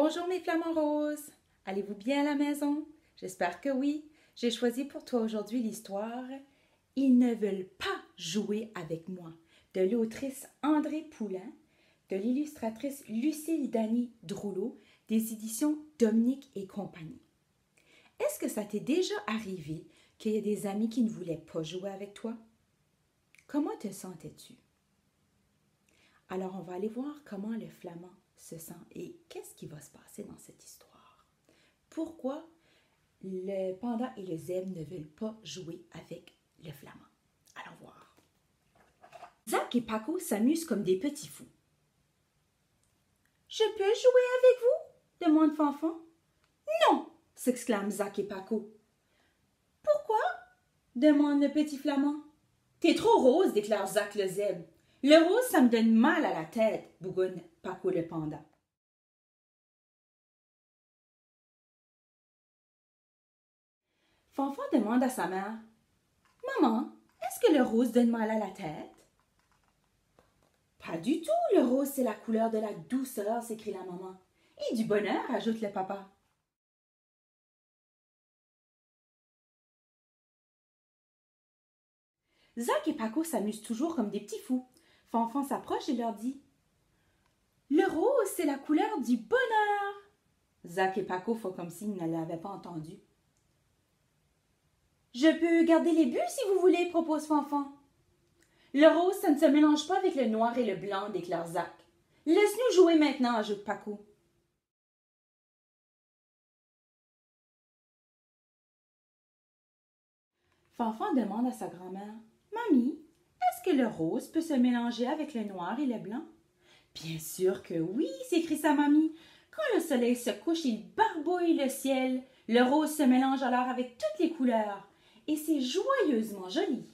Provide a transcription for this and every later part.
Bonjour mes flamants roses! Allez-vous bien à la maison? J'espère que oui. J'ai choisi pour toi aujourd'hui l'histoire Ils ne veulent pas jouer avec moi de l'autrice André Poulain, de l'illustratrice Lucille Dany Drouleau, des éditions Dominique et compagnie. Est-ce que ça t'est déjà arrivé qu'il y ait des amis qui ne voulaient pas jouer avec toi? Comment te sentais-tu? Alors on va aller voir comment le flamand se sent et qu'est-ce qui va se passer dans cette histoire. Pourquoi le panda et le zèbre ne veulent pas jouer avec le flamand? Allons voir. Zach et Paco s'amusent comme des petits fous. « Je peux jouer avec vous? » demande Fanfan. « Non! » s'exclament Zach et Paco. « Pourquoi? » demande le petit flamand. « T'es trop rose, déclare Zach le zèbre. Le rose, ça me donne mal à la tête, bougonne Paco le panda. Fanfan demande à sa mère, « Maman, est-ce que le rose donne mal à la tête? » « Pas du tout, le rose c'est la couleur de la douceur, s'écrie la maman. Et du bonheur, ajoute le papa. Zach et Paco s'amusent toujours comme des petits fous. Fanfan s'approche et leur dit, « Le rose c'est la couleur du bonheur. » Zach et Paco font comme s'ils ne l'avaient pas entendu. « Je peux garder les buts si vous voulez, propose Fanfan. »« Le rose, ça ne se mélange pas avec le noir et le blanc, déclare Zach. »« Laisse-nous jouer maintenant, ajoute Paco. » Fanfan demande à sa grand-mère, « Mamie, est-ce que le rose peut se mélanger avec le noir et le blanc? »« Bien sûr que oui, s'écrie sa mamie. Quand le soleil se couche, il barbouille le ciel. Le rose se mélange alors avec toutes les couleurs. Et c'est joyeusement joli. »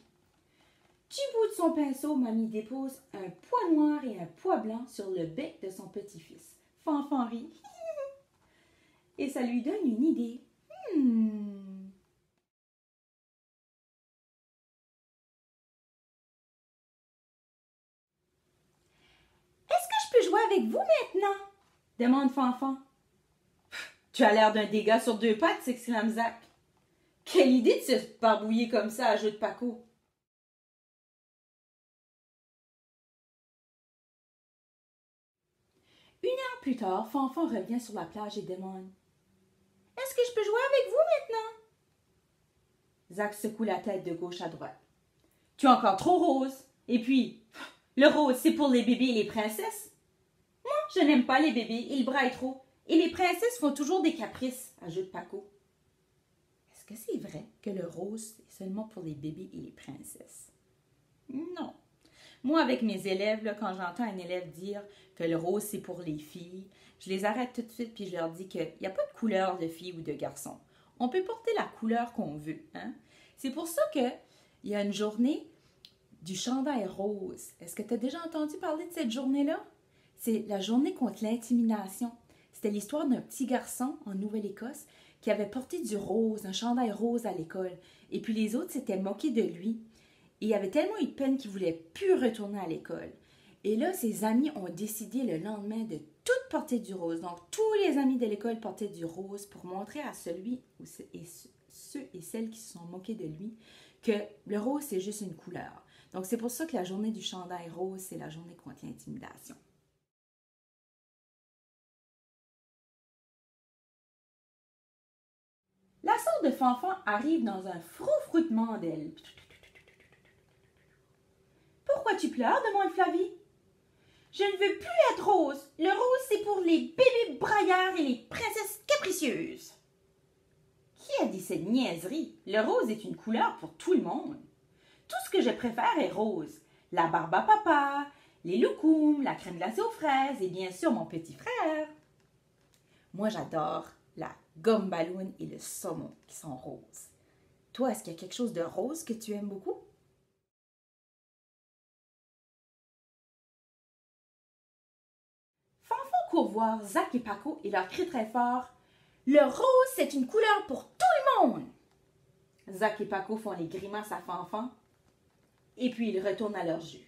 Du bout de son pinceau, mamie dépose un pois noir et un pois blanc sur le bec de son petit-fils. Fanfan rit. Et ça lui donne une idée. Est-ce que je peux jouer avec vous maintenant? Demande Fanfan. Tu as l'air d'un dégât sur deux pattes, s'exclame Zach. Quelle idée de se barbouiller comme ça, ajoute Paco. Une heure plus tard, Fanfan revient sur la plage et demande, « Est-ce que je peux jouer avec vous maintenant? » Zach secoue la tête de gauche à droite. « Tu es encore trop rose. Et puis, le rose, c'est pour les bébés et les princesses. Moi, je n'aime pas les bébés, ils braillent trop. Et les princesses font toujours des caprices, ajoute Paco. Est-ce que c'est vrai que le rose, c'est seulement pour les bébés et les princesses? Non. Moi, avec mes élèves, là, quand j'entends un élève dire que le rose, c'est pour les filles, je les arrête tout de suite puis je leur dis qu'il n'y a pas de couleur de fille ou de garçon. On peut porter la couleur qu'on veut. Hein? C'est pour ça qu'il y a une journée du chandail rose. Est-ce que tu as déjà entendu parler de cette journée-là? C'est la journée contre l'intimidation. C'était l'histoire d'un petit garçon en Nouvelle-Écosse qui avait porté du rose, un chandail rose à l'école. Et puis les autres s'étaient moqués de lui. Et il avait tellement eu de peine qu'il ne voulait plus retourner à l'école. Et là, ses amis ont décidé le lendemain de toutes porter du rose. Donc, tous les amis de l'école portaient du rose pour montrer à celui et ceux et celles qui se sont moqués de lui que le rose, c'est juste une couleur. Donc, c'est pour ça que la journée du chandail rose, c'est la journée contre l'intimidation. La sœur de Fanfan arrive dans un froufroutement d'ailes. « Pourquoi tu pleures? » demande Flavie. « Je ne veux plus être rose. Le rose, c'est pour les bébés braillards et les princesses capricieuses. » Qui a dit cette niaiserie? Le rose est une couleur pour tout le monde. Tout ce que je préfère est rose. La barbe à papa, les loukoums, la crème glacée aux fraises et bien sûr mon petit frère. Moi, j'adore la gomme ballon et le saumon qui sont roses. Toi, est-ce qu'il y a quelque chose de rose que tu aimes beaucoup? Fanfan court voir Zach et Paco et leur crie très fort, « Le rose, c'est une couleur pour tout le monde! » Zach et Paco font les grimaces à Fanfan et puis ils retournent à leur jeu.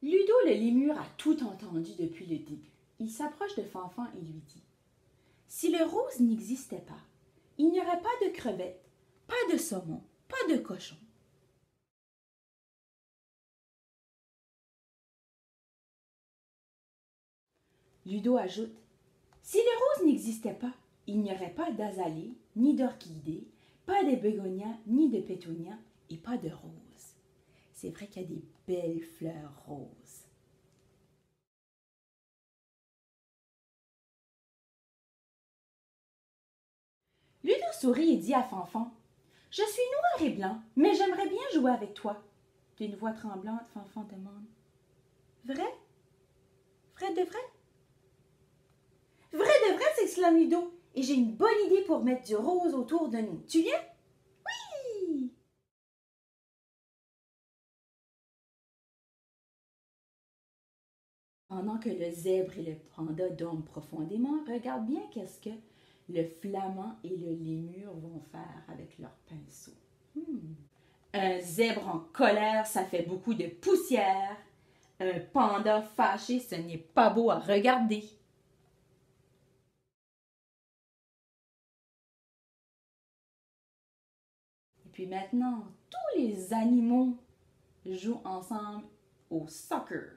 Ludo le lémur a tout entendu depuis le début. Il s'approche de Fanfan et lui dit: Si le rose n'existait pas, il n'y aurait pas de crevettes, pas de saumon, pas de cochon. Ludo ajoute: Si le rose n'existait pas, il n'y aurait pas d'azalées, ni d'orchidées, pas de bégonias, ni de pétunias, et pas de roses. C'est vrai qu'il y a des belles fleurs roses. Ludo sourit et dit à Fanfan: Je suis noir et blanc, mais j'aimerais bien jouer avec toi. D'une voix tremblante, Fanfan demande: Vrai? Vrai de vrai? Vrai de vrai, s'exclame Ludo, et j'ai une bonne idée pour mettre du rose autour de nous. Tu viens? Oui! Pendant que le zèbre et le panda dorment profondément, regarde bien qu'est-ce que le flamand et le lémur vont faire avec leurs pinceaux. Un zèbre en colère, ça fait beaucoup de poussière. Un panda fâché, ce n'est pas beau à regarder. Et puis maintenant, tous les animaux jouent ensemble au soccer.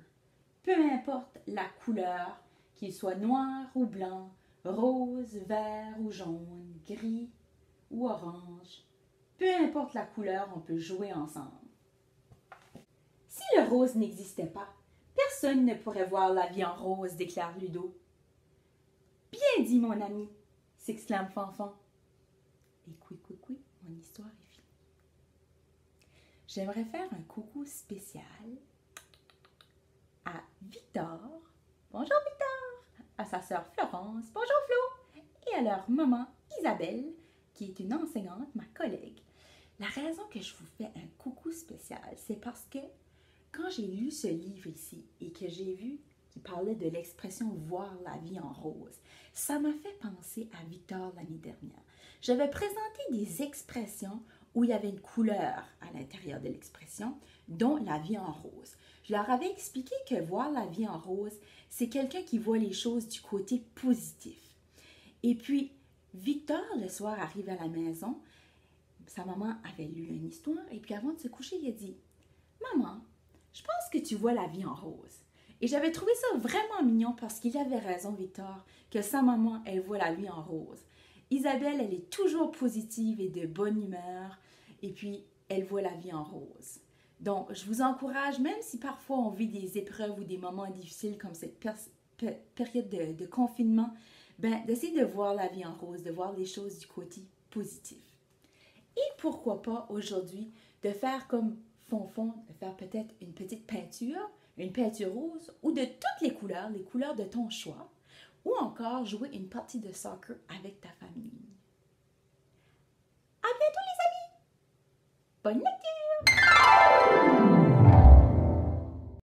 Peu importe la couleur, qu'il soit noir ou blanc, rose, vert ou jaune, gris ou orange. Peu importe la couleur, on peut jouer ensemble. Si le rose n'existait pas, personne ne pourrait voir la vie en rose, déclare Ludo. Bien dit, mon ami, s'exclame Fanfan. Et oui, mon histoire est finie. J'aimerais faire un coucou spécial à Victor. Bonjour Victor! À sa sœur Florence. Bonjour Flo! Et à leur maman Isabelle, qui est une enseignante, ma collègue. La raison que je vous fais un coucou spécial, c'est parce que quand j'ai lu ce livre ici et que j'ai vu qu'il parlait de l'expression voir la vie en rose, ça m'a fait penser à Victor l'année dernière. J'avais présenté des expressions où il y avait une couleur à l'intérieur de l'expression, dont la vie en rose. Je leur avais expliqué que voir la vie en rose, c'est quelqu'un qui voit les choses du côté positif. Et puis, Victor, le soir, arrive à la maison. Sa maman avait lu une histoire et puis avant de se coucher, il a dit: Maman, je pense que tu vois la vie en rose. Et j'avais trouvé ça vraiment mignon parce qu'il avait raison, Victor, que sa maman, elle voit la vie en rose. Isabelle, elle est toujours positive et de bonne humeur et puis elle voit la vie en rose. Donc, je vous encourage, même si parfois on vit des épreuves ou des moments difficiles comme cette période de confinement, d'essayer de voir la vie en rose, de voir les choses du côté positif. Et pourquoi pas aujourd'hui de faire comme Fonfon, de faire peut-être une petite peinture, une peinture rose ou de toutes les couleurs de ton choix, ou encore jouer une partie de soccer avec ta famille. À bientôt les amis! Bonne lecture!